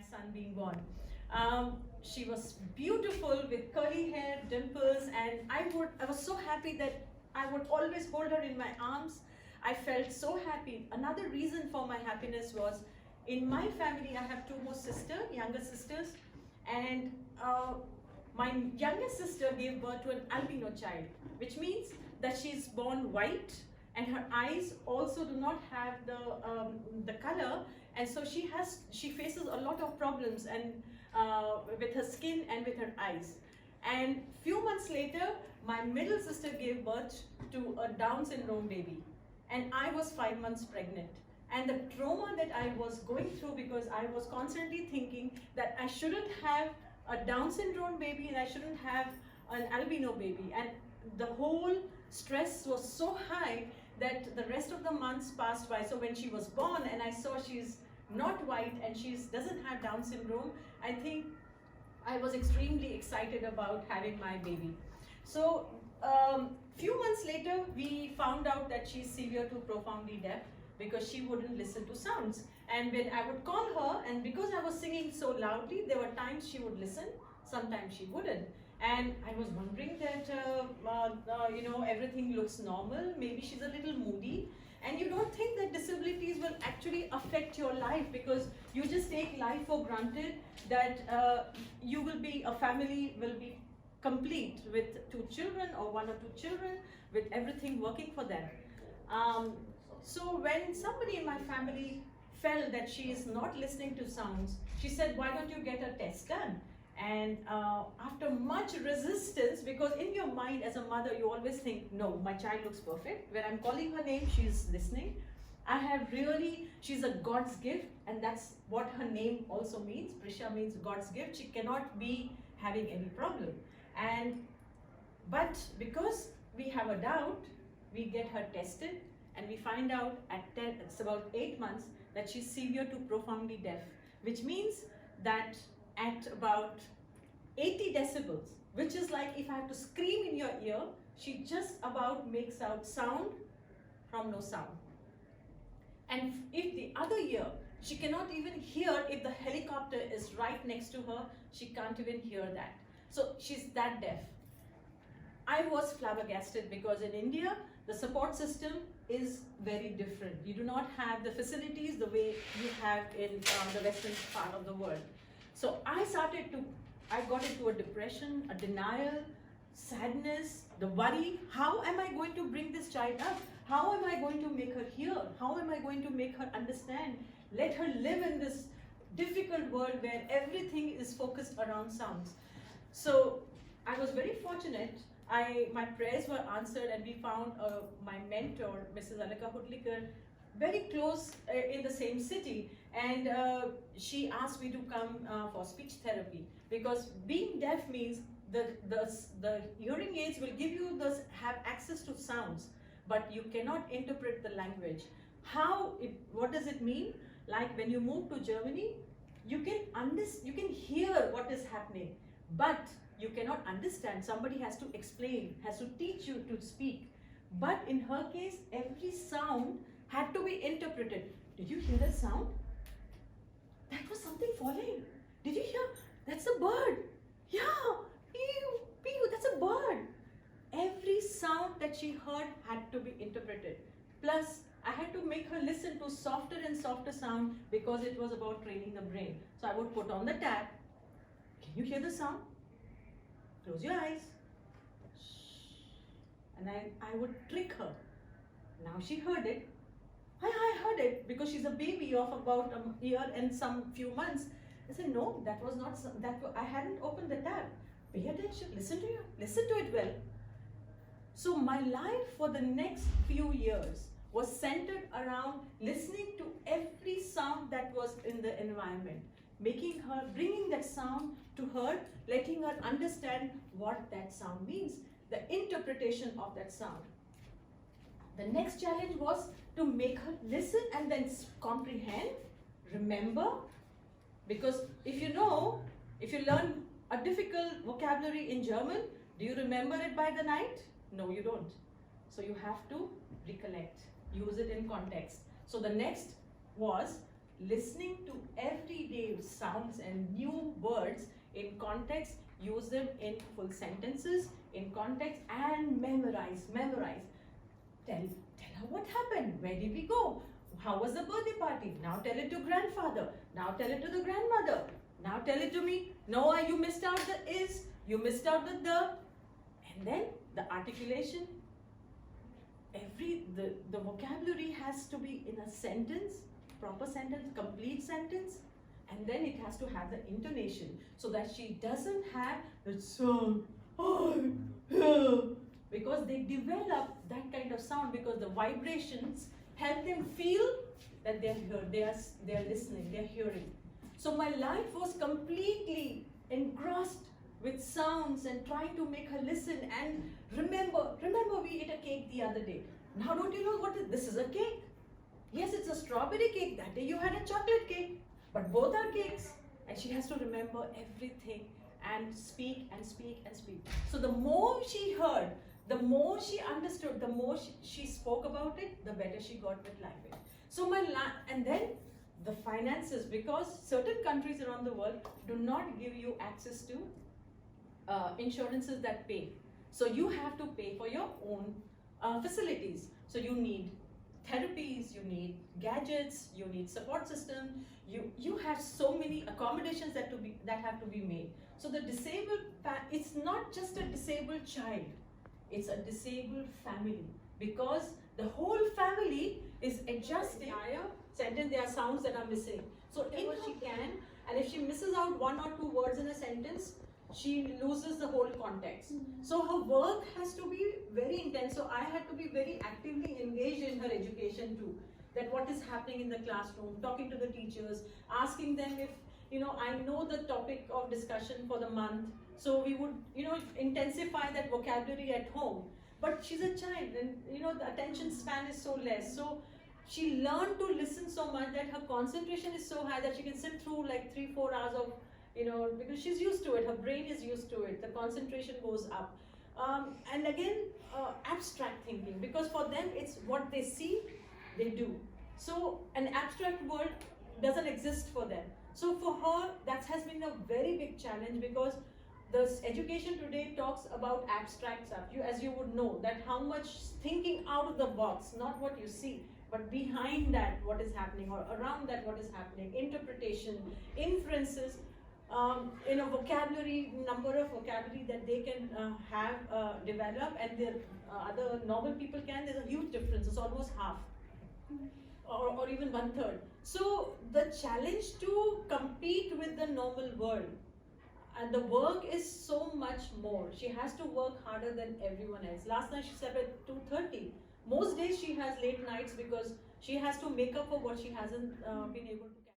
my son being born. She was beautiful with curly hair, dimples, and I was so happy that I would always hold her in my arms. I felt so happy. Another reason for my happiness was, in my family, I have two more sisters, younger sisters, and my youngest sister gave birth to an albino child, which means that she's born white, and her eyes also do not have the color, and so she faces a lot of problems and with her skin and with her eyes. And few months later, my middle sister gave birth to a Down syndrome baby, and I was 5 months pregnant. And the trauma that I was going through, because I was constantly thinking that I shouldn't have a Down syndrome baby and I shouldn't have an albino baby, and the whole stress was so high that the rest of the months passed by. So when she was born and I saw she's not white and she doesn't have Down syndrome, I think I was extremely excited about having my baby. So few months later, we found out that she's severe to profoundly deaf, because she wouldn't listen to sounds. And when I would call her, and because I was singing so loudly, there were times she would listen, sometimes she wouldn't. And I was wondering that, everything looks normal, maybe she's a little moody. And you don't think that disabilities will actually affect your life, because you just take life for granted, that a family will be complete with 2 children or 1 or 2 children, with everything working for them. So when somebody in my family felt that she is not listening to sounds, she said, why don't you get a test done? And after much resistance, because in your mind as a mother, you always think, no, my child looks perfect. When I'm calling her name, she's listening. She's a God's gift, and that's what her name also means. Prisha means God's gift. She cannot be having any problem. But because we have a doubt, we get her tested, and we find out it's about 8 months, that she's severe to profoundly deaf, which means that at about 80 decibels, which is like if I have to scream in your ear, she just about makes out sound from no sound. And if the other ear, she cannot even hear if the helicopter is right next to her, she can't even hear that. So she's that deaf. I was flabbergasted, because in India, the support system is very different. You do not have the facilities the way you have in the western part of the world. So I got into a depression, a denial, sadness, the worry. How am I going to bring this child up? How am I going to make her hear? How am I going to make her understand? Let her live in this difficult world where everything is focused around sounds. So I was very fortunate. My prayers were answered, and we found my mentor, Mrs. Alika Hudlikar, very close in the same city, and she asked me to come for speech therapy, because being deaf means the hearing aids will give you have access to sounds, but you cannot interpret the language. What does it mean? Like when you move to Germany, you can hear what is happening, but you cannot understand. Somebody has to explain, has to teach you to speak. But in her case, every sound had to be interpreted. Did you hear that sound? That was something falling. Did you hear? That's a bird. Yeah, pew, pew, that's a bird. Every sound that she heard had to be interpreted. Plus, I had to make her listen to softer and softer sound, because it was about training the brain. So I would put on the tab. Can you hear the sound? Close your eyes. And I would trick her. Now she heard it. I heard it, because she's a baby of about a year and some few months. I said, no, that was not, I hadn't opened the tab. Pay attention, listen to it well. So my life for the next few years was centered around listening to every sound that was in the environment, bringing that sound to her, letting her understand what that sound means, the interpretation of that sound. The next challenge was to make her listen and then comprehend, remember, because if you learn a difficult vocabulary in German, do you remember it by the night? No, you don't. So you have to recollect, use it in context. So the next was listening to everyday sounds and new words in context, use them in full sentences, in context, and memorize. Tell her what happened, where did we go, how was the birthday party, now tell it to grandfather, now tell it to the grandmother, now tell it to me. No, you missed out the is, you missed out the, and then the articulation. The vocabulary has to be in a sentence, proper sentence, complete sentence, and then it has to have the intonation so that she doesn't have the sound, because they develop that kind of sound because the vibrations help them feel that they're heard, they're listening, they're hearing. So my life was completely engrossed with sounds and trying to make her listen and remember we ate a cake the other day. Now don't you know what this is a cake? Yes, it's a strawberry cake. That day you had a chocolate cake. But both are cakes. And she has to remember everything and speak and speak and speak. So the more she heard, the more she understood, the more she spoke about it, the better she got with language. So and then the finances, because certain countries around the world do not give you access to insurances that pay. So you have to pay for your own facilities. So you need therapies, you need gadgets, you need support system, you have so many accommodations that have to be made. So the disabled, it's not just a disabled child, it's a disabled family, because the whole family is adjusting. Sentence, there are sounds that are missing. So in what she can, and if she misses out one or two words in a sentence, she loses the whole context. So her work has to be very intense. So I had to be very actively engaged in her education too. That what is happening in the classroom, talking to the teachers, asking them if, I know the topic of discussion for the month. So we would, intensify that vocabulary at home. But she's a child and, the attention span is so less. So she learned to listen so much that her concentration is so high that she can sit through like 3-4 hours of, because she's used to it, her brain is used to it, the concentration goes up. And again, abstract thinking, because for them it's what they see, they do. So an abstract world doesn't exist for them. So for her, that has been a very big challenge, because the education today talks about abstract stuff. As you would know, that how much thinking out of the box, not what you see, but behind that what is happening, or around that what is happening, interpretation, inferences, vocabulary, number of vocabulary that they can develop, and the other normal people can, there's a huge difference. It's almost half, or even 1/3. So the challenge to compete with the normal world, and the work is so much more. She has to work harder than everyone else. Last night she slept at 2:30. Most days she has late nights because she has to make up for what she hasn't been able to.